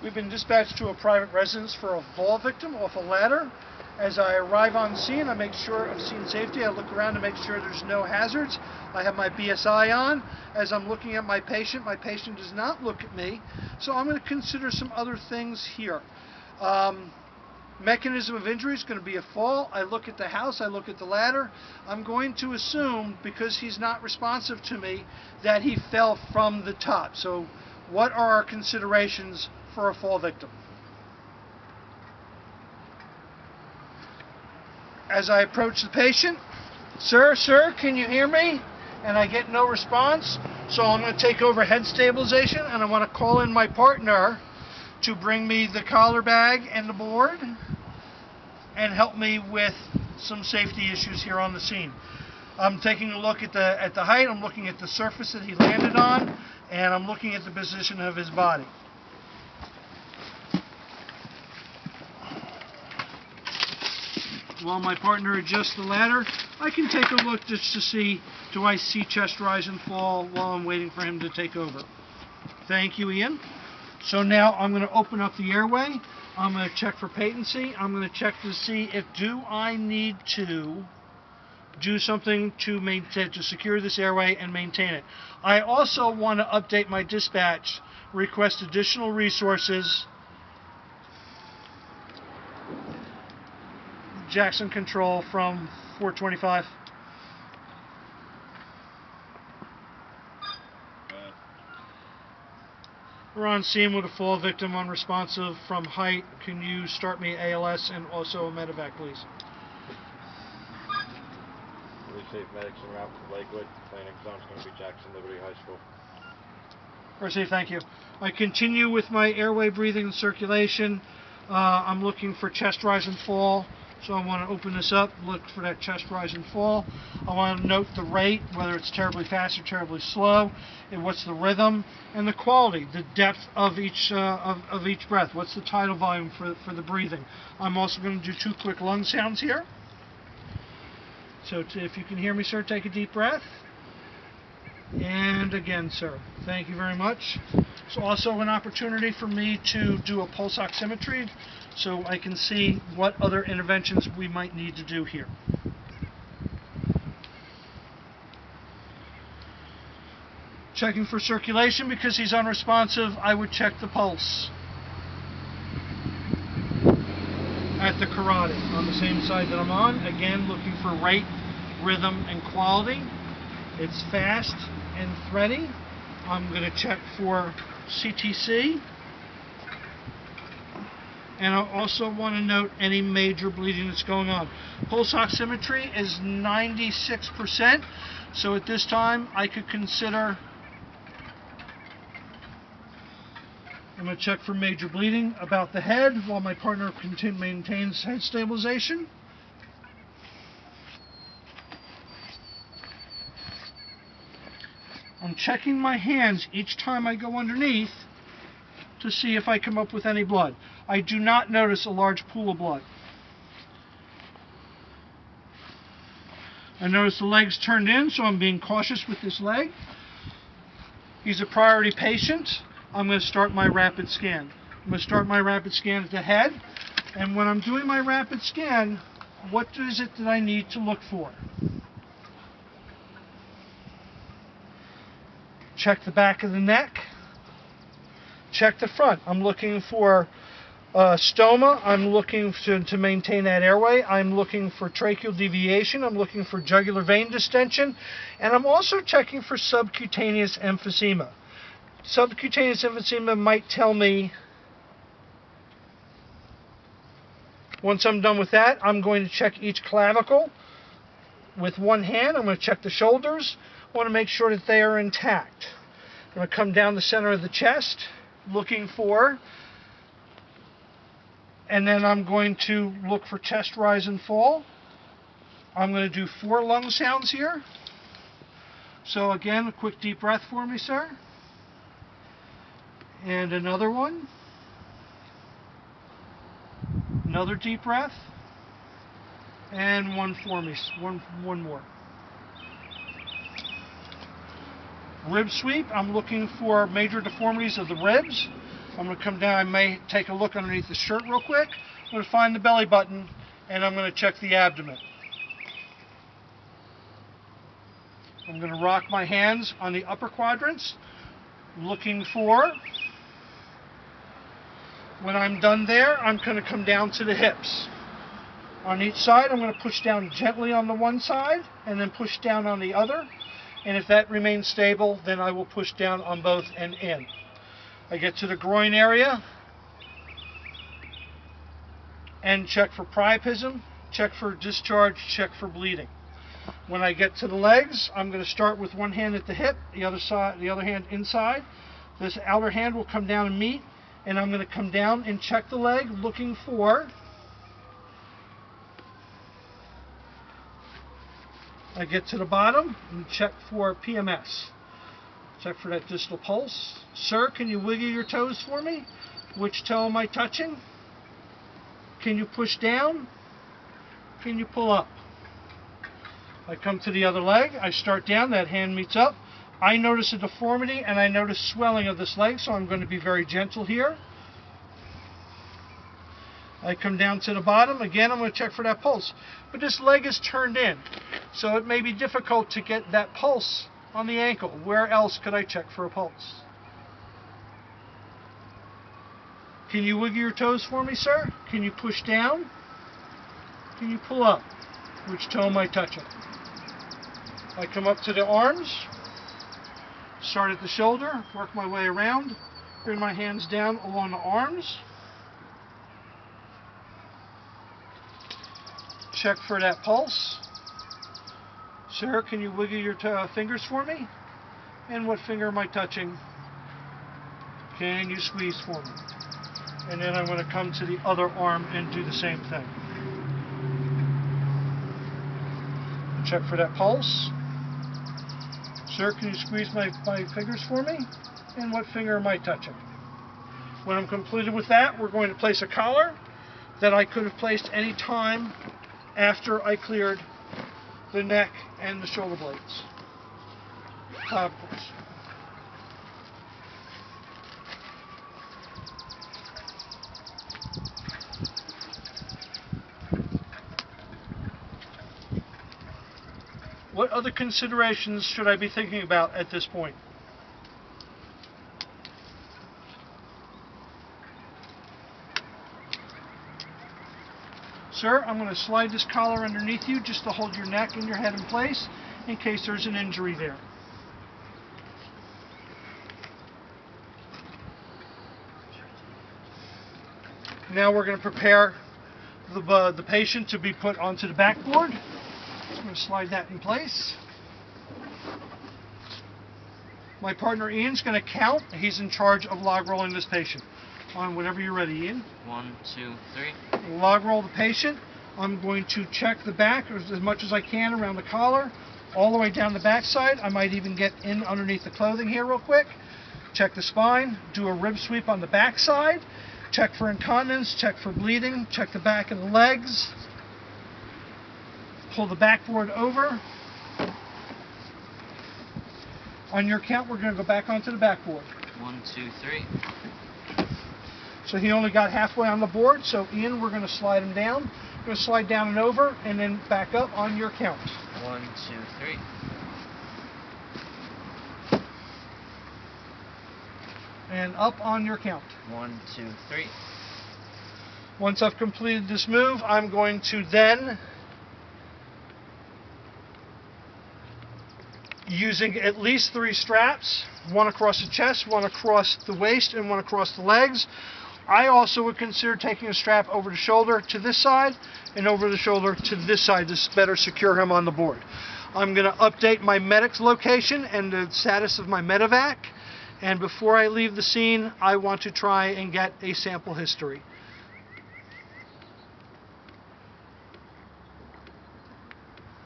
We've been dispatched to a private residence for a fall victim off a ladder. As I arrive on scene, I make sure of scene safety. I look around to make sure there's no hazards. I have my BSI on. As I'm looking at my patient does not look at me. So I'm going to consider some other things here. Mechanism of injury is going to be a fall. I look at the house, I look at the ladder. I'm going to assume, because he's not responsive to me, that he fell from the top. So what are our considerations for a fall victim? As I approach the patient, sir, can you hear me? And I get no response. So I'm going to take over head stabilization, and I want to call in my partner to bring me the collar bag and the board and help me with some safety issues here on the scene. I'm taking a look at the height, I'm looking at the surface that he landed on, and I'm looking at the position of his body. While my partner adjusts the ladder, I can take a look just to see, do I see chest rise and fall while I'm waiting for him to take over. Thank you, Ian. So now I'm going to open up the airway. I'm going to check for patency. I'm going to check to see if I need to do something to secure this airway and maintain it. I also want to update my dispatch, request additional resources. Jackson Control from 425. We're on scene with a fall victim unresponsive from height. Can you start me ALS and also a medevac, please? Really safe medics en route to Lakewood. Landing zone is going to be Jackson Liberty High School. Very safe, thank you. I continue with my airway breathing and circulation. I'm looking for chest rise and fall. So I want to open this up, look for that chest rise and fall. I want to note the rate, whether it's terribly fast or terribly slow, and what's the rhythm, and the quality, the depth of each breath. What's the tidal volume for the breathing. I'm also going to do 2 quick lung sounds here. So if you can hear me, sir, take a deep breath. And again, sir, thank you very much. It's also an opportunity for me to do a pulse oximetry so I can see what other interventions we might need to do here. Checking for circulation. Because he's unresponsive, I would check the pulse at the carotid on the same side that I'm on. Again, looking for rate, rhythm, and quality. It's fast and thready. I'm going to check for CTC. And I also want to note any major bleeding that's going on. Pulse oximetry is 96%. So at this time, I could consider, I'm going to check for major bleeding about the head while my partner maintains head stabilization. I'm checking my hands each time I go underneath to see if I come up with any blood. I do not notice a large pool of blood. I notice the leg's turned in, so I'm being cautious with this leg. He's a priority patient. I'm going to start my rapid scan. I'm going to start my rapid scan at the head. And when I'm doing my rapid scan, what is it that I need to look for? Check the back of the neck. Check the front. I'm looking for stoma. I'm looking to maintain that airway. I'm looking for tracheal deviation. I'm looking for jugular vein distension. And I'm also checking for subcutaneous emphysema. Subcutaneous emphysema might tell me, once I'm done with that, I'm going to check each clavicle with one hand. I'm going to check the shoulders. I want to make sure that they are intact. I'm going to come down the center of the chest, looking for, and then I'm going to look for chest rise and fall. I'm going to do 4 lung sounds here. So again, a quick deep breath for me, sir. And another one. Another deep breath. And one for me, one more. Rib sweep, I'm looking for major deformities of the ribs. I'm going to come down. I may take a look underneath the shirt real quick. I'm going to find the belly button, and I'm going to check the abdomen. I'm going to rock my hands on the upper quadrants, looking for. When I'm done there, I'm going to come down to the hips. On each side, I'm going to push down gently on the one side, and then push down on the other. And if that remains stable, then I will push down on both and in. I get to the groin area, and check for priapism, check for discharge, check for bleeding. When I get to the legs, I'm going to start with one hand at the hip, the other hand inside. This outer hand will come down and meet, and I'm going to come down and check the leg, looking for. I get to the bottom and check for PMS. Check for that distal pulse. Sir, can you wiggle your toes for me? Which toe am I touching? Can you push down? Can you pull up? I come to the other leg. I start down. That hand meets up. I notice a deformity and I notice swelling of this leg, so I'm going to be very gentle here. I come down to the bottom. Again, I'm going to check for that pulse. But this leg is turned in, so it may be difficult to get that pulse on the ankle. Where else could I check for a pulse? Can you wiggle your toes for me, sir? Can you push down? Can you pull up? Which toe am I touching? I come up to the arms, start at the shoulder, work my way around, bring my hands down along the arms. Check for that pulse. Sir, can you wiggle your fingers for me? And what finger am I touching? Can you squeeze for me? And then I'm going to come to the other arm and do the same thing. Check for that pulse. Sir, can you squeeze my fingers for me? And what finger am I touching? When I'm completed with that, we're going to place a collar that I could have placed any time after I cleared the neck and the shoulder blades. Clavicles. What other considerations should I be thinking about at this point? Sir, I'm going to slide this collar underneath you just to hold your neck and your head in place in case there's an injury there. Now we're going to prepare the patient to be put onto the backboard. I'm going to slide that in place. My partner Ian's going to count. He's in charge of log rolling this patient. On whenever you're ready, Ian. 1, 2, 3. Log roll the patient. I'm going to check the back as much as I can around the collar, all the way down the backside. I might even get in underneath the clothing here real quick. Check the spine. Do a rib sweep on the backside. Check for incontinence. Check for bleeding. Check the back of the legs. Pull the backboard over. On your count, we're going to go back onto the backboard. 1, 2, 3. So he only got halfway on the board, so Ian, we're going to slide him down. We're going to slide down and over, and then back up on your count. 1, 2, 3. And up on your count. 1, 2, 3. Once I've completed this move, I'm going to then, using at least 3 straps, one across the chest, one across the waist, and one across the legs. I also would consider taking a strap over the shoulder to this side and over the shoulder to this side to better secure him on the board. I'm going to update my medic's location and the status of my medevac. And before I leave the scene, I want to try and get a sample history.